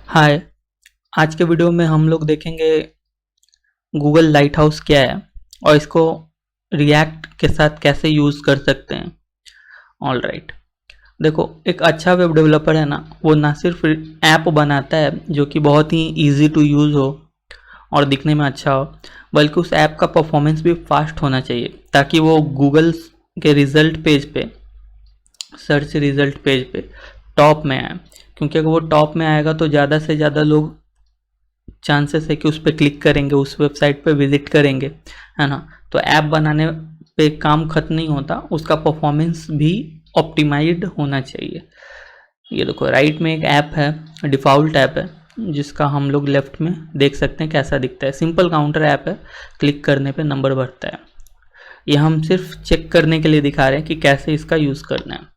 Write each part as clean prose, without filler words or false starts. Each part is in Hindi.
हाय। आज के वीडियो में हम लोग देखेंगे गूगल लाइट हाउस क्या है और इसको रिएक्ट के साथ कैसे यूज़ कर सकते हैं। ऑल राइट, देखो एक अच्छा वेब डेवलपर है ना, वो ना सिर्फ ऐप बनाता है जो कि बहुत ही इजी टू यूज़ हो और दिखने में अच्छा हो, बल्कि उस ऐप का परफॉर्मेंस भी फास्ट होना चाहिए ताकि वो गूगल के रिजल्ट पेज पे, सर्च रिजल्ट पेज पे टॉप में आए। क्योंकि अगर वो टॉप में आएगा तो ज़्यादा से ज़्यादा लोग चांसेस है कि उस पर क्लिक करेंगे, उस वेबसाइट पे विजिट करेंगे, है ना। तो ऐप बनाने पे काम खत्म नहीं होता, उसका परफॉर्मेंस भी ऑप्टिमाइज्ड होना चाहिए। ये देखो राइट में एक ऐप है, डिफ़ॉल्ट ऐप है, जिसका हम लोग लेफ्ट में देख सकते हैं कैसा दिखता है। सिंपल काउंटर ऐप है, क्लिक करने पे नंबर बढ़ता है। ये हम सिर्फ चेक करने के लिए दिखा रहे हैं कि कैसे इसका यूज़ करना है।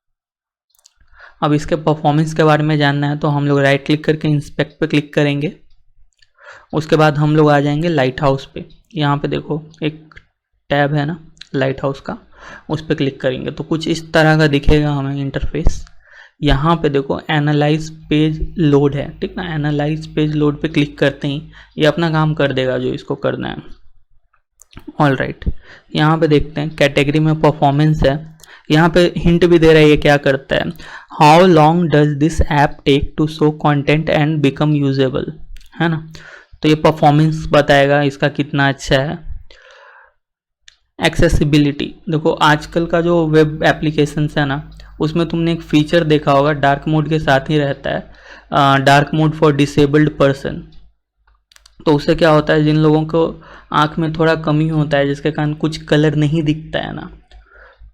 अब इसके परफॉर्मेंस के बारे में जानना है तो हम लोग राइट क्लिक करके इंस्पेक्ट पे क्लिक करेंगे। उसके बाद हम लोग आ जाएंगे लाइट हाउस पे। यहाँ पे देखो एक टैब है ना लाइट हाउस का, उस पर क्लिक करेंगे तो कुछ इस तरह का दिखेगा हमें इंटरफेस। यहाँ पे देखो एनालाइज पेज लोड है, ठीक ना। एनालाइज पेज लोड पे क्लिक करते ही ये अपना काम कर देगा जो इसको करना है। ऑल राइट, यहाँ पे देखते हैं कैटेगरी में परफॉर्मेंस है। यहाँ पे हिंट भी दे रहा है ये क्या करता है। How long does this app take to show content and become usable, है ना। तो ये परफॉर्मेंस बताएगा इसका कितना अच्छा है। एक्सेसिबिलिटी, देखो आजकल का जो वेब एप्लीकेशंस है ना, उसमें तुमने एक फीचर देखा होगा, डार्क मोड के साथ ही रहता है, dark mode for disabled person. तो उससे क्या होता है, जिन लोगों को आँख में थोड़ा कमी होता है, जिसके कारण कुछ कलर नहीं दिखता है ना,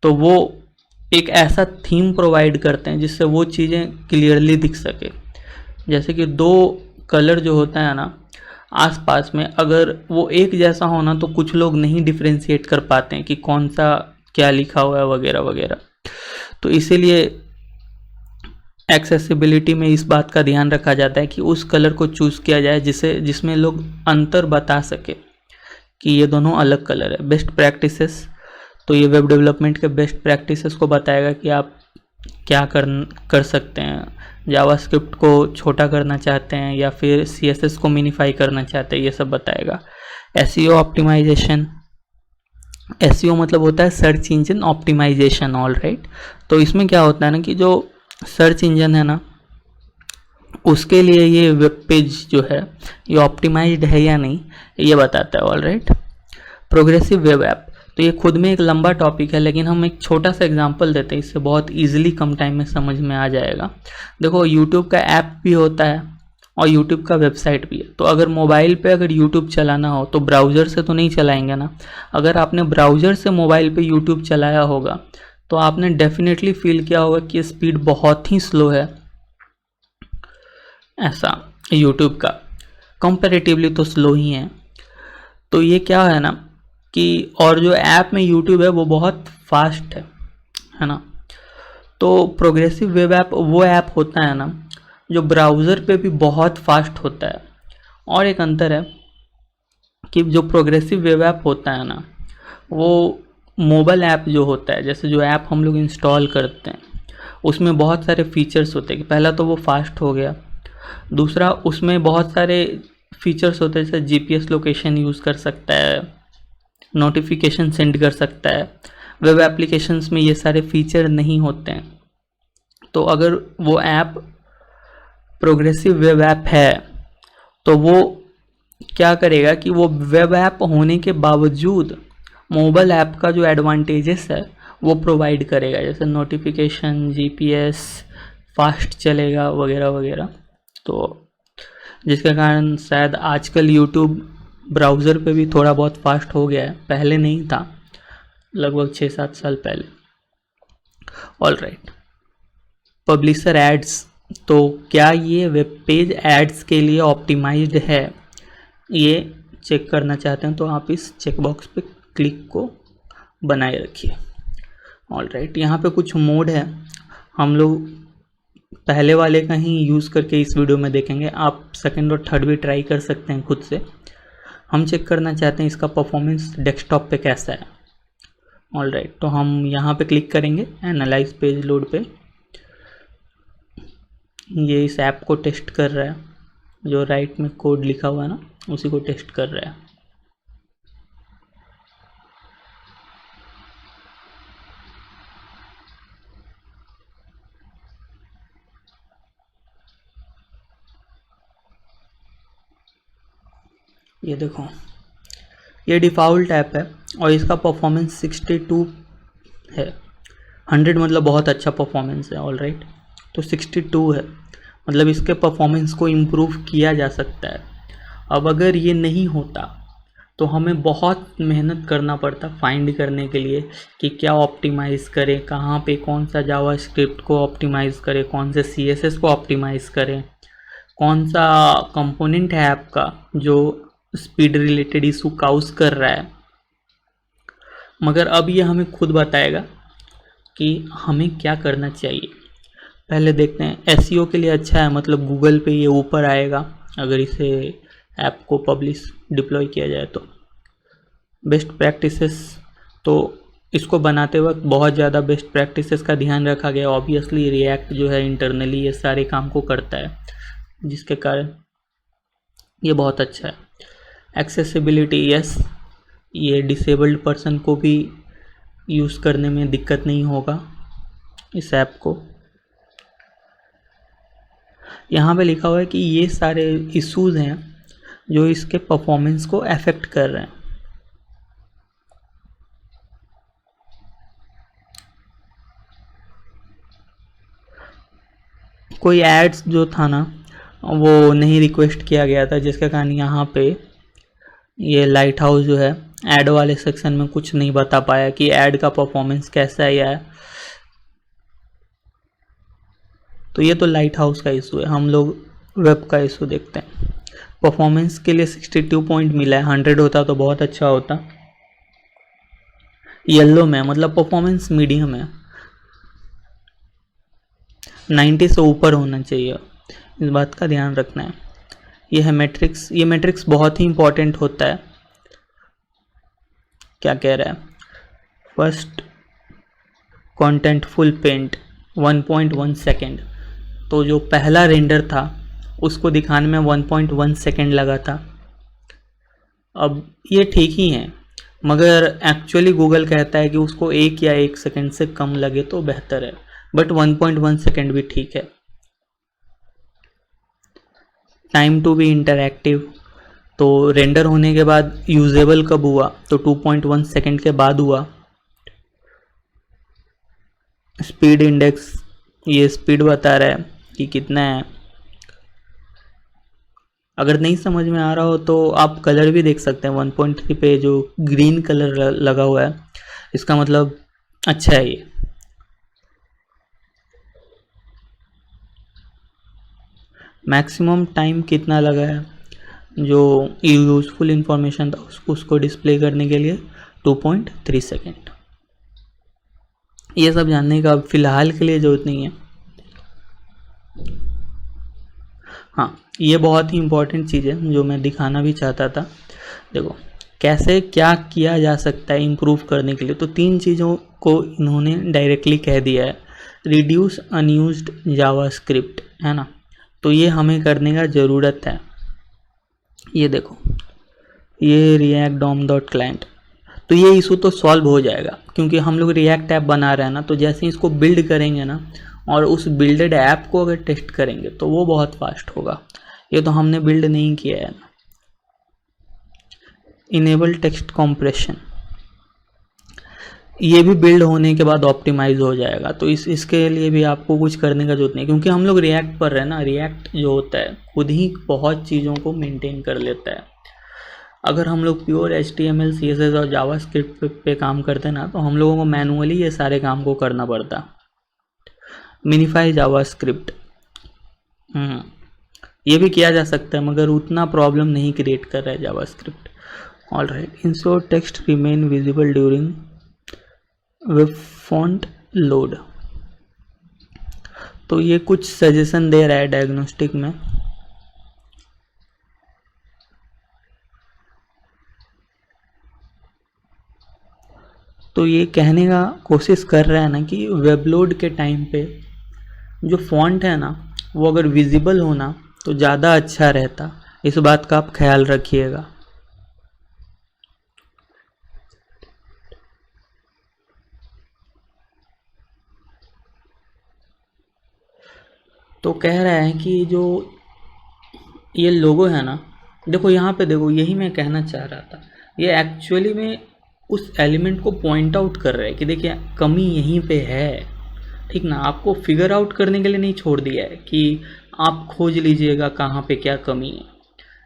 तो वो एक ऐसा थीम प्रोवाइड करते हैं जिससे वो चीज़ें क्लियरली दिख सके। जैसे कि दो कलर जो होता है ना आसपास में, अगर वो एक जैसा होना तो कुछ लोग नहीं डिफ्रेंशिएट कर पाते हैं कि कौन सा क्या लिखा हुआ है वगैरह वगैरह। तो इसीलिए एक्सेसिबिलिटी में इस बात का ध्यान रखा जाता है कि उस कलर को चूज़ किया जाए जिसमें लोग अंतर बता सके कि ये दोनों अलग कलर है। बेस्ट प्रैक्टिसेस, तो ये वेब डेवलपमेंट के बेस्ट प्रैक्टिसेस को बताएगा कि आप क्या कर सकते हैं। जावास्क्रिप्ट को छोटा करना चाहते हैं या फिर सीएसएस को मिनिफाई करना चाहते हैं, ये सब बताएगा। एसईओ ऑप्टिमाइजेशन, एसईओ मतलब होता है search engine optimisation. All right, तो इसमें क्या होता है ना कि जो सर्च इंजन है ना, उसके लिए ये वेब पेज जो है ये ऑप्टिमाइज्ड है या नहीं, ये बताता है। All right, progressive web app, तो ये खुद में एक लंबा टॉपिक है, लेकिन हम एक छोटा सा एग्जांपल देते हैं, इससे बहुत इजीली कम टाइम में समझ में आ जाएगा। देखो यूट्यूब का ऐप भी होता है और यूट्यूब का वेबसाइट भी है। तो अगर मोबाइल पे अगर यूट्यूब चलाना हो तो ब्राउज़र से तो नहीं चलाएंगे ना। अगर आपने ब्राउज़र से मोबाइल पे यूट्यूब चलाया होगा तो आपने डेफिनेटली फील किया होगा कि स्पीड बहुत ही स्लो है, ऐसा यूट्यूब का कंपैरेटिवली तो स्लो ही है। तो ये क्या है ना कि और जो ऐप में यूट्यूब है वो बहुत फास्ट है ना। तो प्रोग्रेसिव वेब ऐप वो ऐप होता है ना जो ब्राउज़र पे भी बहुत फास्ट होता है। और एक अंतर है कि जो प्रोग्रेसिव वेब ऐप होता है ना, वो मोबाइल ऐप जो होता है, जैसे जो ऐप हम लोग इंस्टॉल करते हैं उसमें बहुत सारे फीचर्स होते हैं कि पहला तो वो फास्ट हो गया, दूसरा उसमें बहुत सारे फीचर्स होते हैं, जैसे जीपीएस लोकेशन यूज़ कर सकता है, नोटिफिकेशन सेंड कर सकता है। वेब एप्लीकेशंस में ये सारे फीचर नहीं होते हैं। तो अगर वो ऐप प्रोग्रेसिव वेब ऐप है तो वो क्या करेगा कि वो वेब ऐप होने के बावजूद मोबाइल ऐप का जो एडवांटेजेस है वो प्रोवाइड करेगा, जैसे नोटिफिकेशन, जीपीएस, फास्ट चलेगा वगैरह वगैरह। तो जिसके कारण शायद आजकल यूट्यूब ब्राउज़र पे भी थोड़ा बहुत फास्ट हो गया है, पहले नहीं था, लगभग 6-7 साल पहले। ऑल राइट, पब्लिशर एड्स, तो क्या ये वेब पेज एड्स के लिए ऑप्टिमाइज्ड है, ये चेक करना चाहते हैं तो आप इस चेकबॉक्स पे क्लिक को बनाए रखिए। ऑल राइट, यहाँ पे कुछ मोड है, हम लोग पहले वाले का ही यूज़ करके इस वीडियो में देखेंगे, आप सेकंड और थर्ड भी ट्राई कर सकते हैं खुद से। हम चेक करना चाहते हैं इसका परफॉर्मेंस डेस्कटॉप पे कैसा है। ऑल राइट, तो हम यहाँ पे क्लिक करेंगे एनालाइज पेज लोड पे, ये इस ऐप को टेस्ट कर रहा है। जो राइट में कोड लिखा हुआ है ना, उसी को टेस्ट कर रहा है। ये देखो, ये डिफ़ॉल्ट ऐप है और इसका परफॉर्मेंस 62 है। 100 मतलब बहुत अच्छा परफॉर्मेंस है, ऑल राइट। तो 62 है, मतलब इसके परफॉर्मेंस को इम्प्रूव किया जा सकता है। अब अगर ये नहीं होता तो हमें बहुत मेहनत करना पड़ता फाइंड करने के लिए कि क्या ऑप्टिमाइज़ करें, कहाँ पे कौन सा जावास्क्रिप्ट को ऑप्टिमाइज़ करें, कौन से CSS को ऑप्टिमाइज़ करें, कौन सा कंपोनेंट है ऐप का जो स्पीड रिलेटेड इशू काउज कर रहा है। मगर अब ये हमें खुद बताएगा कि हमें क्या करना चाहिए। पहले देखते हैं, SEO के लिए अच्छा है, मतलब गूगल पे ये ऊपर आएगा अगर इसे ऐप को पब्लिश डिप्लॉय किया जाए तो। बेस्ट प्रैक्टिसेस, तो इसको बनाते वक्त बहुत ज़्यादा बेस्ट प्रैक्टिसेस का ध्यान रखा गया। ऑब्वियसली रिएक्ट जो है इंटरनली ये सारे काम को करता है, जिसके कारण ये बहुत अच्छा है। एक्सेसिबिलिटी, यस, ये डिसेबल्ड पर्सन को भी यूज़ करने में दिक्कत नहीं होगा इस ऐप को। यहाँ पे लिखा हुआ है कि ये सारे इश्यूज़ हैं जो इसके परफॉर्मेंस को अफेक्ट कर रहे हैं। कोई एड्स जो था ना वो नहीं रिक्वेस्ट किया गया था, जिसके कारण यहाँ पे ये लाइट हाउस जो है ऐड वाले सेक्शन में कुछ नहीं बता पाया कि ऐड का परफॉर्मेंस कैसा है। तो ये तो लाइट हाउस का इशू है। हम लोग वेब का इशू देखते हैं। परफॉर्मेंस के लिए 62 पॉइंट मिला है, 100 होता तो बहुत अच्छा होता। येलो में मतलब परफॉर्मेंस मीडियम है, 90 से ऊपर होना चाहिए, इस बात का ध्यान रखना है। ये है मैट्रिक्स, ये मैट्रिक्स बहुत ही इंपॉर्टेंट होता है। क्या कह रहा है, फर्स्ट कॉन्टेंटफुल पेंट 1.1 सेकेंड, तो जो पहला रेंडर था उसको दिखाने में 1.1 सेकेंड लगा था। अब ये ठीक ही है, मगर एक्चुअली गूगल कहता है कि उसको 1 या 1 सेकेंड से कम लगे तो बेहतर है, बट 1.1 सेकेंड भी ठीक है। टाइम टू बी इंटरैक्टिव, तो रेंडर होने के बाद यूजेबल कब हुआ, तो 2.1 सेकेंड के बाद हुआ। स्पीड इंडेक्स, ये स्पीड बता रहा है कि कितना है। अगर नहीं समझ में आ रहा हो तो आप कलर भी देख सकते हैं। 1.3 पे जो ग्रीन कलर लगा हुआ है इसका मतलब अच्छा है ये। मैक्सिमम टाइम कितना लगा है, जो यूजफुल इंफॉर्मेशन था उसको डिस्प्ले करने के लिए 2.3 सेकेंड। ये सब जानने का फिलहाल के लिए ज़रूरत नहीं है। हाँ, ये बहुत ही इम्पोर्टेंट चीज़ है जो मैं दिखाना भी चाहता था। देखो कैसे क्या किया जा सकता है इम्प्रूव करने के लिए। तो 3 चीज़ों को इन्होंने डायरेक्टली कह दिया है। रिड्यूस अनयूज्ड जावास्क्रिप्ट, है ना, तो ये हमें करने का ज़रूरत है। ये देखो, ये रिएक्ट डॉम डॉट क्लाइंट, तो ये इशू तो सॉल्व हो जाएगा क्योंकि हम लोग रिएक्ट ऐप बना रहे हैं ना। तो जैसे ही इसको बिल्ड करेंगे ना और उस बिल्डेड ऐप को अगर टेस्ट करेंगे तो वो बहुत फास्ट होगा। ये तो हमने बिल्ड नहीं किया है ना। इनेबल टेक्स्ट कॉम्प्रेशन, ये भी बिल्ड होने के बाद ऑप्टिमाइज हो जाएगा। तो इसके लिए भी आपको कुछ करने का जरूरत नहीं, क्योंकि हम लोग रिएक्ट पर रहे ना। रिएक्ट जो होता है खुद ही बहुत चीज़ों को मेंटेन कर लेता है। अगर हम लोग प्योर HTML CSS और जावास्क्रिप्ट पे काम करते हैं ना, तो हम लोगों को मैनुअली ये सारे काम को करना पड़ता। मिनिफाई जावास्क्रिप्ट, ये भी किया जा सकता है मगर उतना प्रॉब्लम नहीं क्रिएट कर रहा है JavaScript. All right, ensure text remain visible during web font load, तो ये कुछ सजेशन दे रहा है डायग्नोस्टिक में। तो ये कहने का कोशिश कर रहा है ना कि वेब लोड के टाइम पे जो फॉन्ट है ना वो अगर विजिबल हो ना तो ज़्यादा अच्छा रहता। इस बात का आप ख्याल रखिएगा। तो कह रहा है कि जो ये लोगो है ना, देखो यहाँ पे देखो, यही मैं कहना चाह रहा था। ये एक्चुअली में उस एलिमेंट को पॉइंट आउट कर रहा है कि देखिए कमी यहीं पे है, ठीक ना। आपको फिगर आउट करने के लिए नहीं छोड़ दिया है कि आप खोज लीजिएगा कहाँ पे क्या कमी है।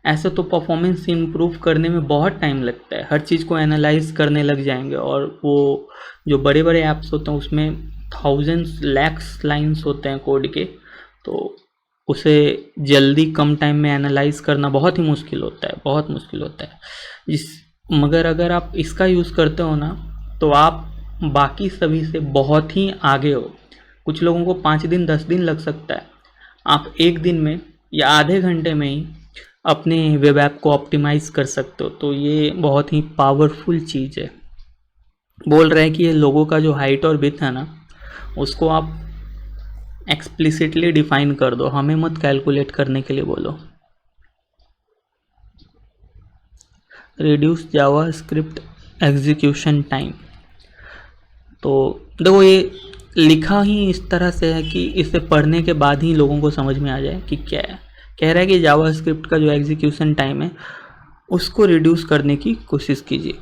ऐसे तो परफॉर्मेंस इम्प्रूव करने में बहुत टाइम लगता है, हर चीज़ को एनालाइज करने लग जाएंगे, और वो जो बड़े बड़े ऐप्स होते हैं उसमें थाउजेंड्स लैक्स लाइंस होते हैं कोड के, तो उसे जल्दी कम टाइम में एनालाइज करना बहुत ही मुश्किल होता है, बहुत मुश्किल होता है। मगर अगर आप इसका यूज़ करते हो ना, तो आप बाकी सभी से बहुत ही आगे हो। कुछ लोगों को 5 दिन 10 दिन लग सकता है, आप 1 दिन में या आधे घंटे में ही अपने वेब ऐप को ऑप्टिमाइज़ कर सकते हो। तो ये बहुत ही पावरफुल चीज़ है। बोल रहे हैं कि ये लोगों का जो हाइट और विड्थ है ना, उसको आप एक्सप्लिसिटली डिफाइन कर दो, हमें मत कैलकुलेट करने के लिए बोलो। Reduce JavaScript execution time. तो देखो ये लिखा ही इस तरह से है कि इसे पढ़ने के बाद ही लोगों को समझ में आ जाए कि क्या है। कह रहा है कि जावास्क्रिप्ट का जो एग्जीक्यूशन टाइम है उसको रिड्यूस करने की कोशिश कीजिए।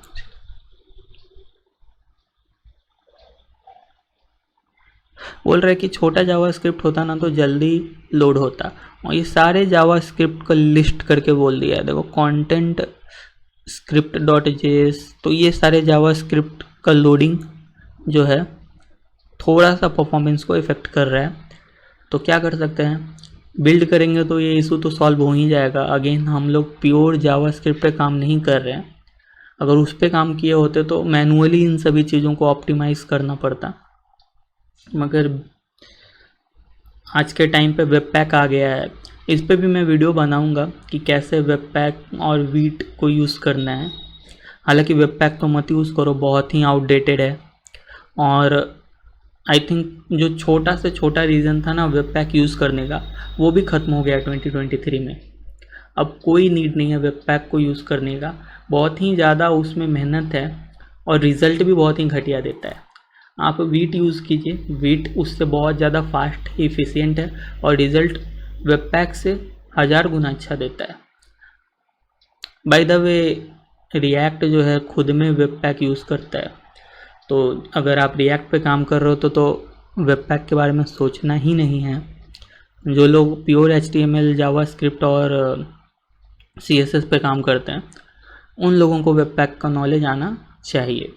बोल रहा है कि छोटा जावास्क्रिप्ट होता ना तो जल्दी लोड होता, और ये सारे जावास्क्रिप्ट का लिस्ट करके बोल दिया है। देखो कंटेंट स्क्रिप्ट डॉट जेएस, तो ये सारे जावास्क्रिप्ट का लोडिंग जो है थोड़ा सा परफॉर्मेंस को इफ़ेक्ट कर रहा है। तो क्या कर सकते हैं, बिल्ड करेंगे तो ये इशू तो सॉल्व हो ही जाएगा। अगेन हम लोग प्योर जावास्क्रिप्ट पे काम नहीं कर रहे हैं, अगर उस पर काम किए होते तो मैनुअली इन सभी चीज़ों को ऑप्टिमाइज़ करना पड़ता। मगर आज के टाइम पे वेब पैक आ गया है, इस पे भी मैं वीडियो बनाऊंगा कि कैसे वेब पैक और वीट को यूज़ करना है। हालांकि वेब पैक तो मत यूज़ करो, बहुत ही आउटडेटेड है। और आई थिंक जो छोटा से छोटा रीज़न था ना वेब पैक यूज़ करने का, वो भी ख़त्म हो गया 2023 में। अब कोई नीड नहीं है वेब पैक को यूज़ करने का, बहुत ही ज़्यादा उसमें मेहनत है और रिज़ल्ट भी बहुत ही घटिया देता है। आप वीट यूज़ कीजिए, वीट उससे बहुत ज़्यादा फास्ट इफ़िशियंट है और रिज़ल्ट वेब पैक से 1000 गुना अच्छा देता है। बाय द वे रिएक्ट जो है खुद में वेब पैक यूज़ करता है, तो अगर आप रिएक्ट पे काम कर रहे हो तो वेब पैक के बारे में सोचना ही नहीं है। जो लोग प्योर HTML जावास्क्रिप्ट और CSS पे काम करते हैं उन लोगों को वेब पैक का नॉलेज आना चाहिए।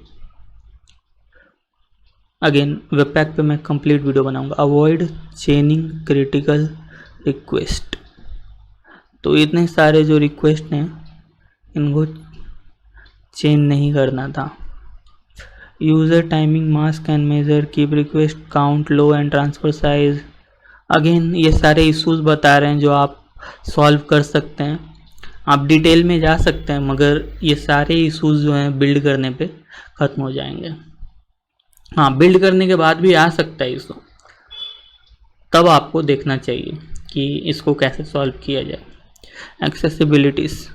अगेन वेब पैक पे मैं कंप्लीट वीडियो बनाऊंगा। अवॉइड चेनिंग क्रिटिकल रिक्वेस्ट, तो इतने सारे जो रिक्वेस्ट हैं इनको चेन नहीं करना था। User timing marks and measure, keep request count low and transfer size. Again ये सारे इश्यूज बता रहे हैं जो आप सॉल्व कर सकते हैं। आप डिटेल में जा सकते हैं, मगर ये सारे इश्यूज जो हैं बिल्ड करने पे ख़त्म हो जाएंगे। हाँ, बिल्ड करने के बाद भी आ सकता है इशू, तब आपको देखना चाहिए कि इसको कैसे सॉल्व किया जाए। एक्सेसिबिलिटीज़,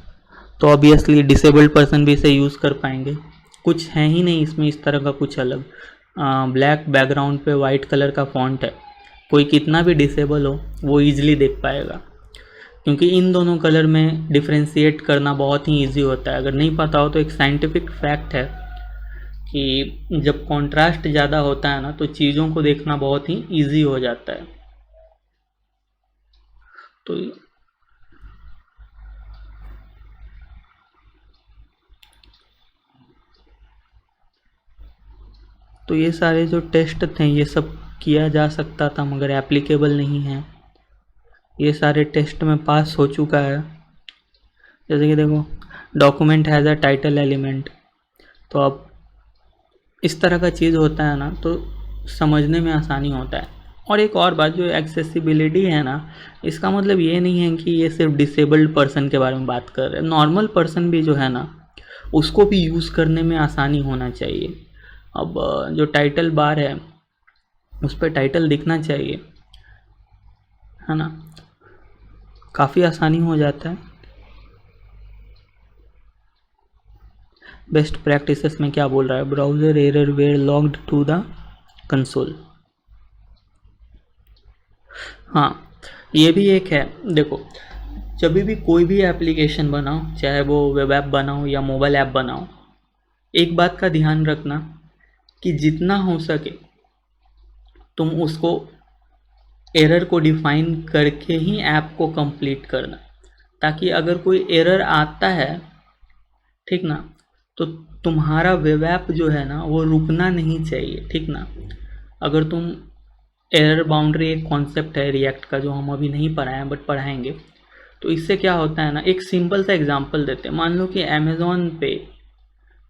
तो ऑब्वियसली डिसेबल्ड पर्सन भी इसे यूज़ कर पाएंगे। कुछ है ही नहीं इसमें इस तरह का कुछ अलग। ब्लैक बैकग्राउंड पे वाइट कलर का फॉन्ट है, कोई कितना भी डिसेबल हो वो ईजिली देख पाएगा, क्योंकि इन दोनों कलर में डिफ्रेंशिएट करना बहुत ही ईजी होता है। अगर नहीं पता हो तो एक साइंटिफिक फैक्ट है कि जब कॉन्ट्रास्ट ज़्यादा होता है ना तो चीज़ों को देखना बहुत ही ईजी हो जाता है। तो ये सारे जो टेस्ट थे ये सब किया जा सकता था, मगर एप्लीकेबल नहीं है। ये सारे टेस्ट में पास हो चुका है। जैसे कि देखो, document has a title element, तो अब इस तरह का चीज़ होता है ना तो समझने में आसानी होता है। और एक और बात, जो एक्सेसिबिलिटी है ना, इसका मतलब ये नहीं है कि ये सिर्फ डिसेबल्ड पर्सन के बारे में बात कर रहे हैं। नॉर्मल पर्सन भी जो है ना उसको भी यूज़ करने में आसानी होना चाहिए। अब जो टाइटल बार है उस पर टाइटल दिखना चाहिए, है ना। काफ़ी आसानी हो जाता है। बेस्ट प्रैक्टिसेस में क्या बोल रहा है, browser error were logged to the console. हाँ, ये भी एक है। देखो, जब भी कोई भी एप्लीकेशन बनाओ, चाहे वो वेब ऐप बनाओ या मोबाइल ऐप बनाओ, एक बात का ध्यान रखना कि जितना हो सके तुम उसको एरर को डिफाइन करके ही ऐप को कंप्लीट करना, ताकि अगर कोई एरर आता है, ठीक ना, तो तुम्हारा वेब ऐप जो है ना वो रुकना नहीं चाहिए, ठीक ना। अगर तुम एरर बाउंड्री एक कॉन्सेप्ट है रिएक्ट का जो हम अभी नहीं पढ़ाए हैं बट पढ़ाएंगे, तो इससे क्या होता है ना, एक सिंपल सा एग्जांपल देते हैं। मान लो कि अमेज़ॉन पे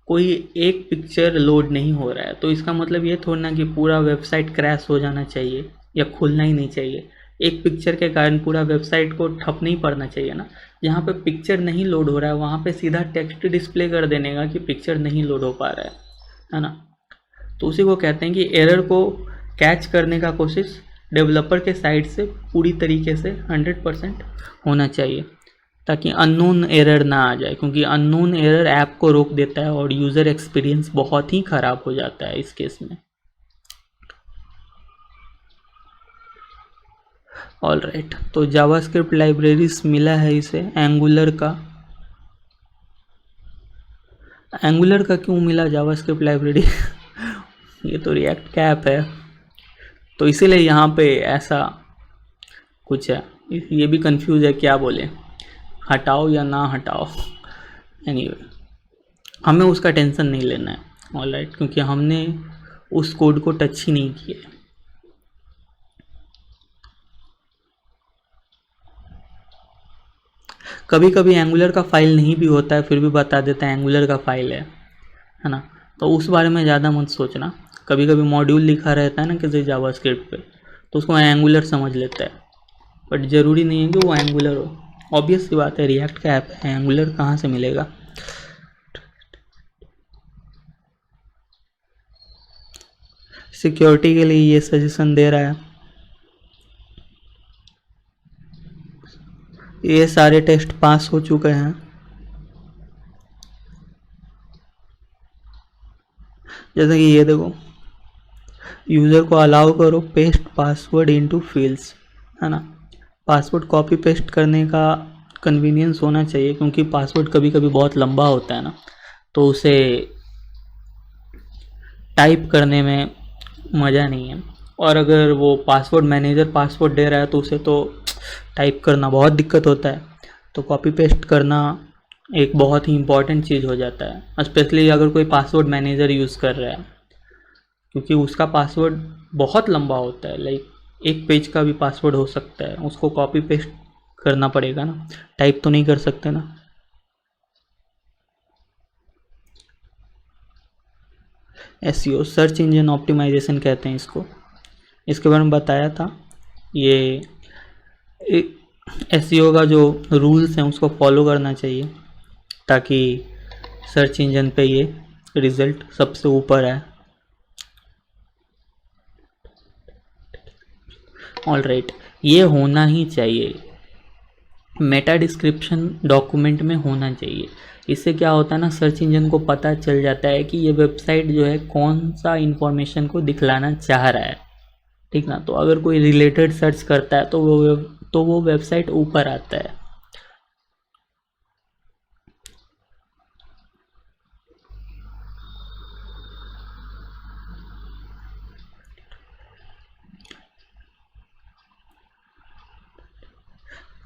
कोई एक पिक्चर लोड नहीं हो रहा है, तो इसका मतलब ये थोड़ा ना कि पूरा वेबसाइट क्रैश हो जाना चाहिए या खुलना ही नहीं चाहिए। एक पिक्चर के कारण पूरा वेबसाइट को ठप नहीं पड़ना चाहिए ना। जहाँ पे पिक्चर नहीं लोड हो रहा है वहाँ पे सीधा टेक्स्ट डिस्प्ले कर देने का कि पिक्चर नहीं लोड हो पा रहा है ना। तो उसी को कहते हैं कि एरर को कैच करने का कोशिश डेवलपर के साइड से पूरी तरीके से 100% होना चाहिए, ताकि अननोन एरर ना आ जाए, क्योंकि अननोन एरर ऐप को रोक देता है और यूज़र एक्सपीरियंस बहुत ही ख़राब हो जाता है इस केस में। ऑलराइट, तो जावास्क्रिप्ट लाइब्रेरीज मिला है इसे एंगुलर का क्यों मिला जावास्क्रिप्ट लाइब्रेरी ये तो रिएक्ट का ऐप है, तो इसीलिए यहाँ पे ऐसा कुछ है। ये भी कंफ्यूज है क्या बोले, हटाओ या ना हटाओ। एनीवे, हमें उसका टेंशन नहीं लेना है, ऑलराइट, क्योंकि हमने उस कोड को टच ही नहीं किया। कभी कभी एंगुलर का फाइल नहीं भी होता है, फिर भी बता देता है एंगुलर का फाइल है ना। तो उस बारे में ज़्यादा मत सोचना। कभी कभी मॉड्यूल लिखा रहता है ना किसी जावास्क्रिप्ट पे, तो उसको एंगुलर समझ लेता है, बट ज़रूरी नहीं है कि वो एंगुलर हो। ऑब्वियस सी बात है, रिएक्ट का ऐप है, एंगुलर कहाँ से मिलेगा। सिक्योरिटी के लिए ये सजेशन दे रहा है, ये सारे टेस्ट पास हो चुके हैं। जैसे कि ये देखो, यूज़र को अलाउ करो पेस्ट पासवर्ड इनटू फील्ड्स, है ना। पासवर्ड कॉपी पेस्ट करने का कन्वीनियंस होना चाहिए, क्योंकि पासवर्ड कभी कभी बहुत लंबा होता है ना, तो उसे टाइप करने में मज़ा नहीं है। और अगर वो पासवर्ड मैनेजर पासवर्ड दे रहा है तो उसे तो टाइप करना बहुत दिक्कत होता है, तो कॉपी पेस्ट करना एक बहुत ही इम्पॉर्टेंट चीज़ हो जाता है, स्पेशली अगर कोई पासवर्ड मैनेजर यूज़ कर रहा है, क्योंकि उसका पासवर्ड बहुत लंबा होता है। लाइक एक पेज का भी पासवर्ड हो सकता है, उसको कॉपी पेस्ट करना पड़ेगा ना, टाइप तो नहीं कर सकते ना। एसईओ सर्च इंजन ऑप्टिमाइजेशन कहते हैं इसको, इसके बारे में बताया था। ये एसईओ का जो रूल्स हैं उसको फॉलो करना चाहिए, ताकि सर्च इंजन पे ये रिज़ल्ट सबसे ऊपर है। ऑलराइट, ये होना ही चाहिए, मेटा डिस्क्रिप्शन डॉक्यूमेंट में होना चाहिए। इससे क्या होता है ना, सर्च इंजन को पता चल जाता है कि ये वेबसाइट जो है कौन सा इंफॉर्मेशन को दिखलाना चाह रहा है, ठीक ना। तो अगर कोई रिलेटेड सर्च करता है तो वो वेबसाइट ऊपर आता है।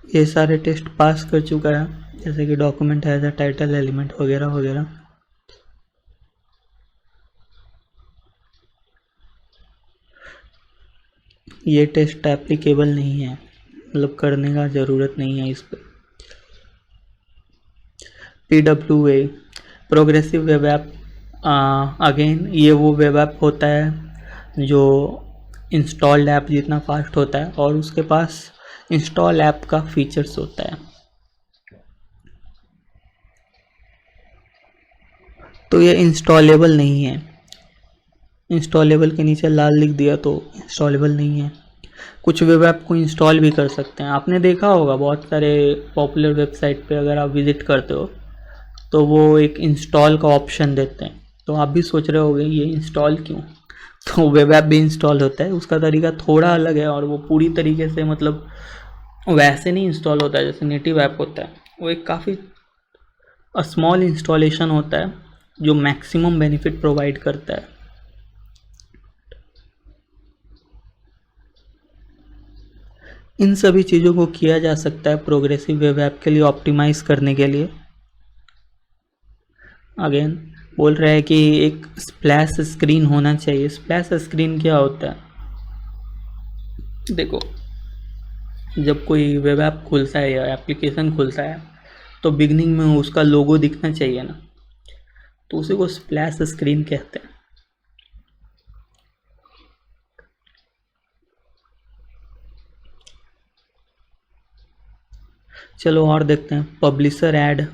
ये सारे टेस्ट पास कर चुका है, जैसे कि डॉक्यूमेंट है, एज टाइटल एलिमेंट वगैरह वगैरह। ये टेस्ट एप्लीकेबल नहीं है, मतलब करने का ज़रूरत नहीं है इस पर। PWA progressive web app, again ये वो वेब ऐप होता है जो इंस्टॉल्ड ऐप जितना फास्ट होता है, और उसके पास इंस्टॉल ऐप का फीचर्स होता है। तो ये इंस्टॉलेबल नहीं है, इंस्टॉलेबल के नीचे लाल लिख दिया तो इंस्टॉलेबल नहीं है। कुछ वेब ऐप को इंस्टॉल भी कर सकते हैं। आपने देखा होगा बहुत सारे पॉपुलर वेबसाइट पे अगर आप विज़िट करते हो तो वो एक इंस्टॉल का ऑप्शन देते हैं। तो आप भी सोच रहे होगे ये इंस्टॉल क्यों, तो वेब ऐप भी इंस्टॉल होता है, उसका तरीका थोड़ा अलग है और वो पूरी तरीके से मतलब वैसे नहीं इंस्टॉल होता है जैसे नेटिव ऐप होता है। वो एक काफ़ी स्मॉल इंस्टॉलेशन होता है जो मैक्सिमम बेनिफिट प्रोवाइड करता है। इन सभी चीज़ों को किया जा सकता है प्रोग्रेसिव वेब ऐप के लिए ऑप्टिमाइज़ करने के लिए। अगेन बोल रहा है कि एक स्प्लैश स्क्रीन होना चाहिए। स्प्लैश स्क्रीन क्या होता है? देखो, जब कोई वेब ऐप खुलता है या एप्लीकेशन खुलता है तो बिगनिंग में उसका लोगो दिखना चाहिए ना, तो उसी को स्प्लैश स्क्रीन कहते हैं। चलो और देखते हैं पब्लिशर ऐड।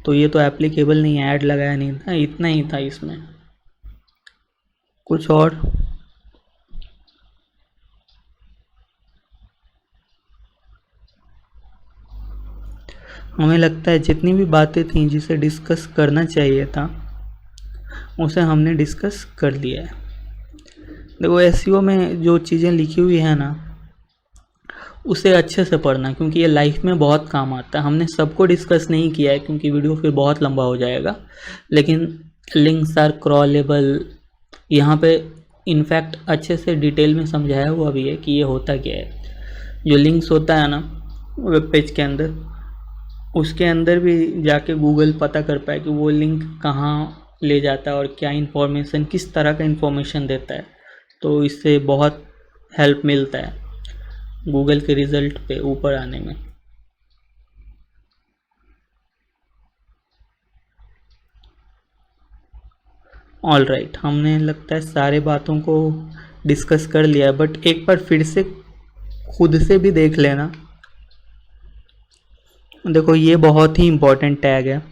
तो ये तो एप्लीकेबल नहीं है, ऐड लगाया नहीं था, इतना ही था इसमें। कुछ और? हमें लगता है जितनी भी बातें थी जिसे डिस्कस करना चाहिए था उसे हमने डिस्कस कर लिया है। देखो एसईओ में जो चीज़ें लिखी हुई है ना उसे अच्छे से पढ़ना, क्योंकि ये लाइफ में बहुत काम आता है। हमने सबको डिस्कस नहीं किया है क्योंकि वीडियो फिर बहुत लंबा हो जाएगा, लेकिन लिंक्स आर क्रॉलेबल यहाँ पे इनफैक्ट अच्छे से डिटेल में समझाया हुआ भी है कि ये होता क्या है। जो लिंक्स होता है ना वेब पेज के अंदर, उसके अंदर भी जाके गूगल पता कर पाए कि वो लिंक कहाँ ले जाता है और क्या इन्फॉर्मेशन, किस तरह का इन्फॉर्मेशन देता है। तो इससे बहुत हेल्प मिलता है गूगल के रिज़ल्ट पे ऊपर आने में। ऑल राइट, हमने लगता है सारे बातों को डिस्कस कर लिया है, बट एक बार फिर से खुद से भी देख लेना। देखो ये बहुत ही इम्पोर्टेंट टैग है,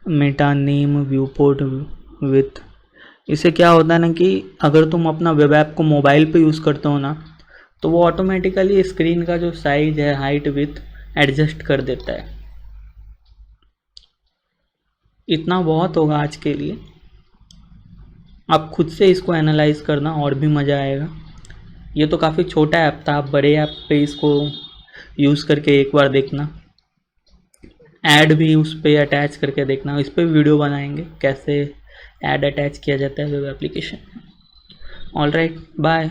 मेटा नेम व्यूपोर्ट विथ। इससे क्या होता है ना कि अगर तुम अपना वेब ऐप को मोबाइल पे यूज़ करते हो ना तो वो ऑटोमेटिकली स्क्रीन का जो साइज है, हाइट, विथ एडजस्ट कर देता है। इतना बहुत होगा आज के लिए, आप खुद से इसको एनालाइज करना और भी मज़ा आएगा। ये तो काफ़ी छोटा ऐप था, आप बड़े ऐप पे इसको यूज़ करके एक बार देखना, ऐड भी उस पर अटैच करके देखना। इस पर वीडियो बनाएंगे कैसे ऐड अटैच किया जाता है web application. All right, bye.